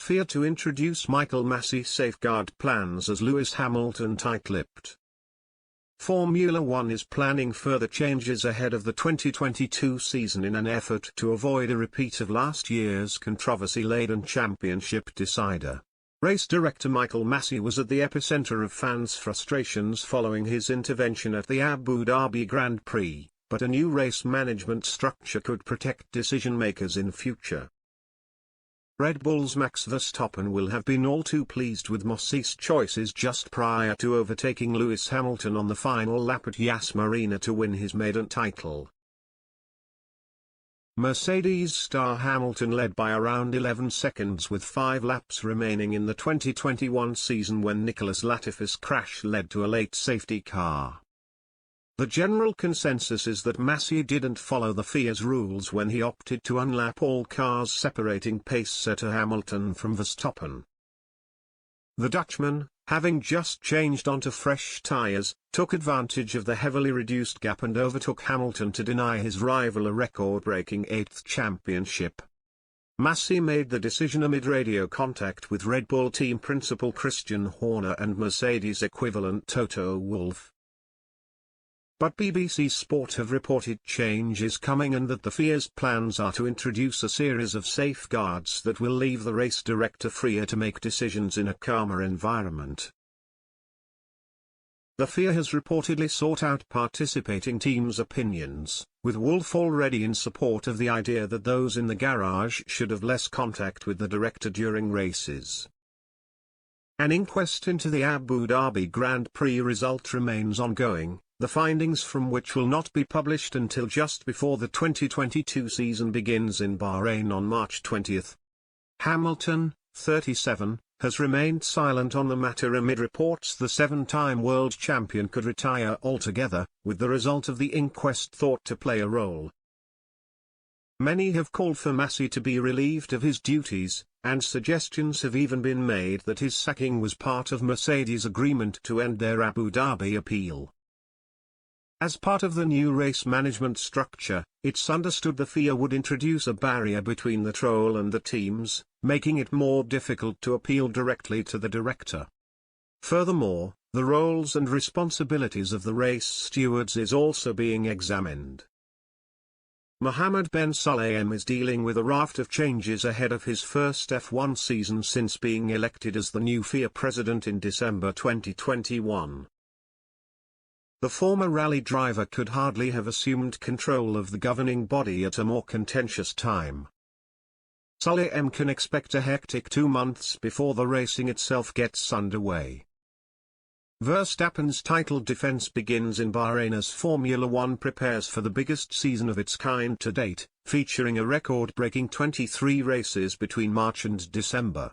FIA to introduce Michael Masi safeguard plans as Lewis Hamilton tight-lipped. Formula One is planning further changes ahead of the 2022 season in an effort to avoid a repeat of last year's controversy-laden championship decider. Race director Michael Masi was at the epicenter of fans' frustrations following his intervention at the Abu Dhabi Grand Prix, but a new race management structure could protect decision-makers in future. Red Bull's Max Verstappen will have been all too pleased with Masi's choices just prior to overtaking Lewis Hamilton on the final lap at Yas Marina to win his maiden title. Mercedes star Hamilton led by around 11 seconds with 5 laps remaining in the 2021 season when Nicholas Latifi's crash led to a late safety car. The general consensus is that Masi didn't follow the FIA's rules when he opted to unlap all cars, separating pace-setter Hamilton from Verstappen. The Dutchman, having just changed onto fresh tyres, took advantage of the heavily reduced gap and overtook Hamilton to deny his rival a record-breaking 8th championship. Masi made the decision amid radio contact with Red Bull team principal Christian Horner and Mercedes equivalent Toto Wolff. But BBC Sport have reported change is coming and that the FIA's plans are to introduce a series of safeguards that will leave the race director freer to make decisions in a calmer environment. The FIA has reportedly sought out participating teams' opinions, with Wolff already in support of the idea that those in the garage should have less contact with the director during races. An inquest into the Abu Dhabi Grand Prix result remains ongoing, the findings from which will not be published until just before the 2022 season begins in Bahrain on March 20. Hamilton, 37, has remained silent on the matter amid reports the 7-time world champion could retire altogether, with the result of the inquest thought to play a role. Many have called for Masi to be relieved of his duties, and suggestions have even been made that his sacking was part of Mercedes' agreement to end their Abu Dhabi appeal. As part of the new race management structure, it's understood the FIA would introduce a barrier between the troll and the teams, making it more difficult to appeal directly to the director. Furthermore, the roles and responsibilities of the race stewards is also being examined. Mohammed Ben Sulayem is dealing with a raft of changes ahead of his first F1 season since being elected as the new FIA president in December 2021. The former rally driver could hardly have assumed control of the governing body at a more contentious time. Sulayem can expect a hectic 2 months before the racing itself gets underway. Verstappen's title defense begins in Bahrain as Formula One prepares for the biggest season of its kind to date, featuring a record-breaking 23 races between March and December.